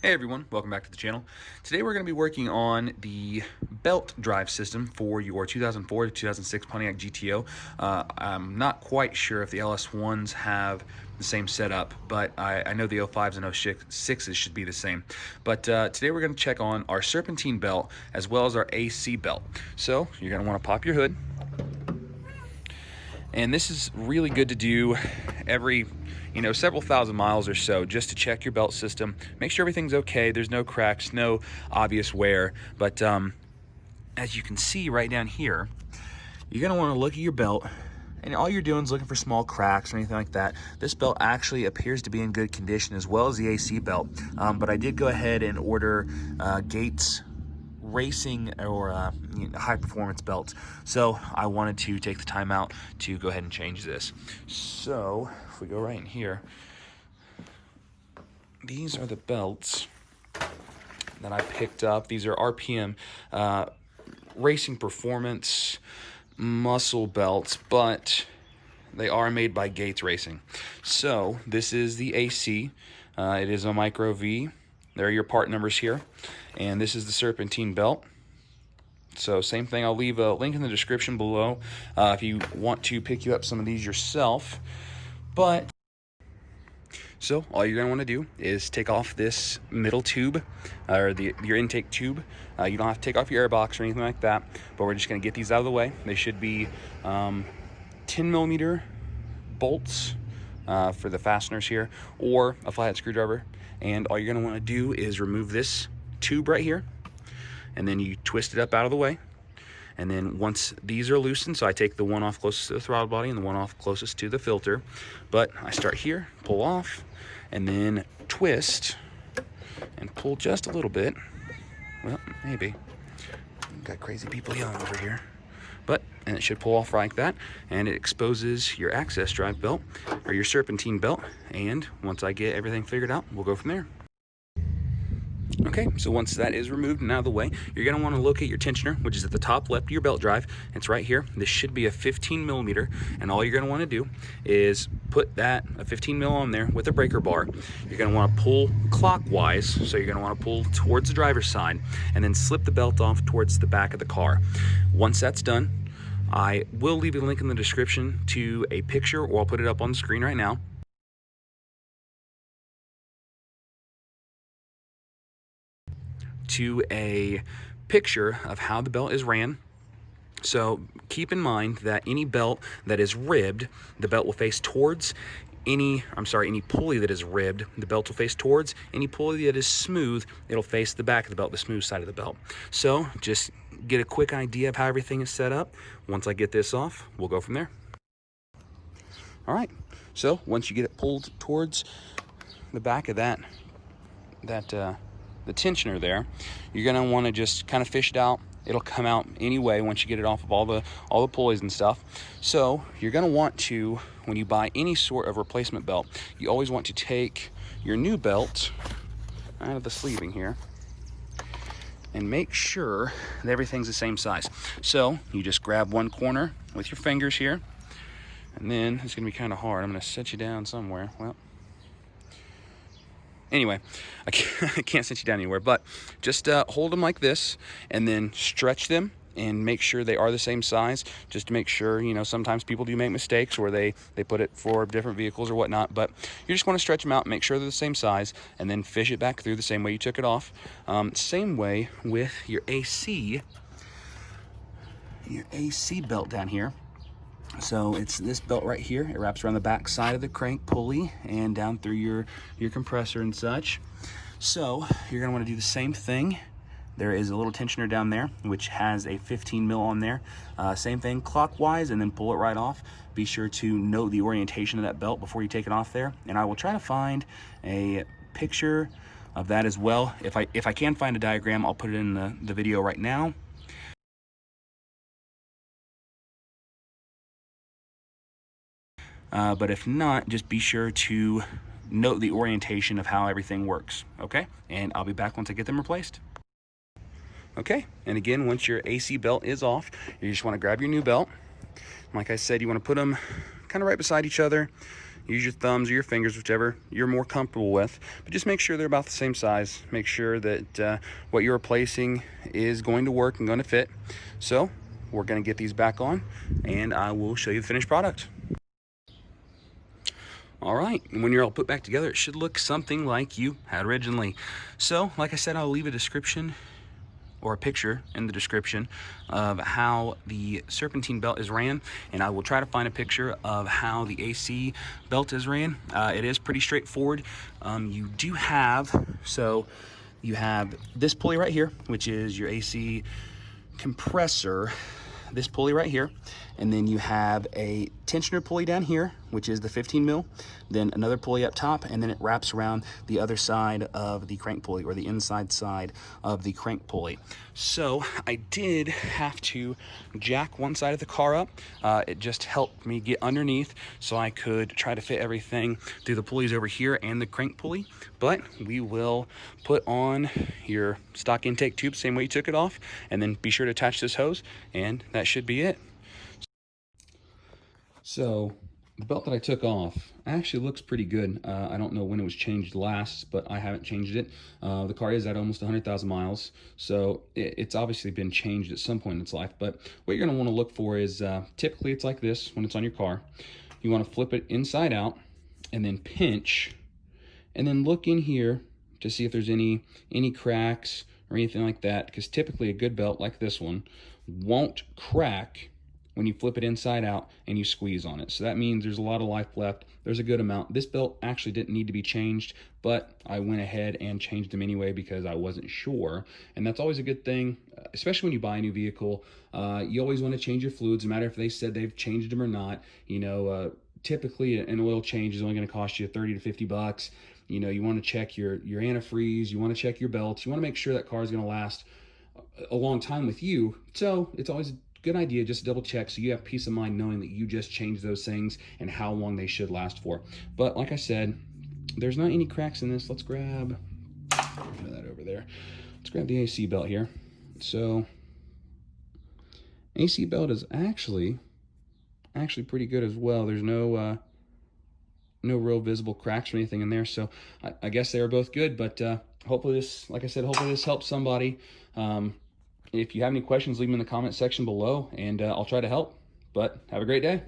Hey everyone, welcome back to the channel. Today we're going to be working on the belt drive system for your 2004 to 2006 Pontiac GTO. I'm not quite sure if the LS1s have the same setup, but I know the 05s and 06s should be the same. But today we're going to check on our Serpentine belt as well as our AC belt. So you're going to want to pop your hood. And this is really good to do every several thousand miles or so, just to check your belt system, make sure everything's okay, there's no cracks, no obvious wear. But as you can see right down here, you're going to want to look at your belt, and all you're doing is looking for small cracks or anything like that. This belt actually appears to be in good condition, as well as the AC belt. But I did go ahead and order Gates racing or high performance belts, so I wanted to take the time out to go ahead and change this. So if we go right in here, these are the belts that I picked up. These are RPM racing performance muscle belts, but they are made by Gates Racing. So this is the AC. It is a micro V. There are your part numbers here. And this is the Serpentine belt. So same thing, I'll leave a link in the description below if you want to pick you up some of these yourself. So all you're going to want to do is take off this middle tube, or your intake tube. You don't have to take off your air box or anything like that, but we're just going to get these out of the way. They should be 10mm bolts for the fasteners here, or a flathead screwdriver. And all you're going to want to do is remove this tube right here, and then you twist it up out of the way. And then once these are loosened, so I take the one off closest to the throttle body and the one off closest to the filter, but I start here, pull off, and then twist and pull just a little bit. Well, maybe. Got crazy people yelling over here. And it should pull off like that, and it exposes your access drive belt, or your Serpentine belt. And once I get everything figured out, we'll go from there. Okay, so once that is removed and out of the way, you're going to want to locate your tensioner, which is at the top left of your belt drive. It's right here. This should be a 15mm, and all you're going to want to do is put a 15mm on there with a breaker bar. You're going to want to pull clockwise, so you're going to want to pull towards the driver's side, and then slip the belt off towards the back of the car. Once that's done, I will leave a link in the description to a picture, or I'll put it up on the screen right now, to a picture of how the belt is ran. So keep in mind that any belt that is ribbed, the belt will face towards. Any pulley that is ribbed, the belt will face towards. Any pulley that is smooth, it'll face the back of the belt, the smooth side of the belt. So just get a quick idea of how everything is set up. Once I get this off, we'll go from there. All right, so once you get it pulled towards the back of the tensioner there, you're gonna want to just kind of fish it out. It'll come out anyway once you get it off of all the pulleys and stuff. So you're gonna want to, when you buy any sort of replacement belt, you always want to take your new belt out of the sleeving here and make sure that everything's the same size. So you just grab one corner with your fingers here, and then it's gonna be kind of hard. I'm gonna set you down somewhere. Well, anyway, I can't set you down anywhere, but just hold them like this, and then stretch them and make sure they are the same size, just to make sure. Sometimes people do make mistakes where they put it for different vehicles or whatnot, but you just want to stretch them out, make sure they're the same size, and then fish it back through the same way you took it off. Same way with your AC belt down here. So it's this belt right here. It wraps around the back side of the crank pulley and down through your compressor and such. So you're gonna want to do the same thing. There is a little tensioner down there which has a 15mm on there. Same thing, clockwise, and then pull it right off. Be sure to note the orientation of that belt before you take it off there. And I will try to find a picture of that as well. If I can find a diagram, I'll put it in the video right now. But if not, just be sure to note the orientation of how everything works, okay? And I'll be back once I get them replaced. Okay, and again, once your AC belt is off, you just want to grab your new belt. Like I said, you want to put them kind of right beside each other. use your thumbs or your fingers, whichever you're more comfortable with, but just make sure they're about the same size. Make sure that what you're replacing is going to work and going to fit. So we're going to get these back on, and I will show you the finished product. All right, and when you're all put back together, it should look something like you had originally. So, like I said, I'll leave a description or a picture in the description of how the Serpentine belt is ran, and I will try to find a picture of how the AC belt is ran. It is pretty straightforward. You have this pulley right here, which is your AC compressor, this pulley right here, and then you have a tensioner pulley down here, which is the 15 mil, then another pulley up top, and then it wraps around the other side of the crank pulley, or the inside side of the crank pulley. So I did have to jack one side of the car up. It just helped me get underneath so I could try to fit everything through the pulleys over here and the crank pulley. But we will put on your stock intake tube same way you took it off, and then be sure to attach this hose, and that should be it. So the belt that I took off actually looks pretty good. I don't know when it was changed last, but I haven't changed it. The car is at almost 100,000 miles, so it's obviously been changed at some point in its life. But what you're going to want to look for is, typically it's like this when it's on your car. You want to flip it inside out and then pinch, and then look in here to see if there's any cracks or anything like that, because typically a good belt like this one won't crack when you flip it inside out and you squeeze on it. So that means there's a lot of life left. There's a good amount. This belt actually didn't need to be changed, but I went ahead and changed them anyway because I wasn't sure. And that's always a good thing, especially when you buy a new vehicle. You always want to change your fluids, no matter if they said they've changed them or not. You know, typically an oil change is only going to cost you 30 to 50 bucks. You know, you want to check your antifreeze, you want to check your belts, you want to make sure that car is going to last a long time with you. So it's always good idea just to double check so you have peace of mind knowing that you just changed those things and how long they should last for. But like I said, there's not any cracks in this. Let's grab that over there. Let's grab the AC belt here. So AC belt is actually pretty good as well. There's no real visible cracks or anything in there, so I guess they were both good. But hopefully this, like I said, hopefully this helps somebody. If you have any questions, leave them in the comment section below, and I'll try to help. But have a great day.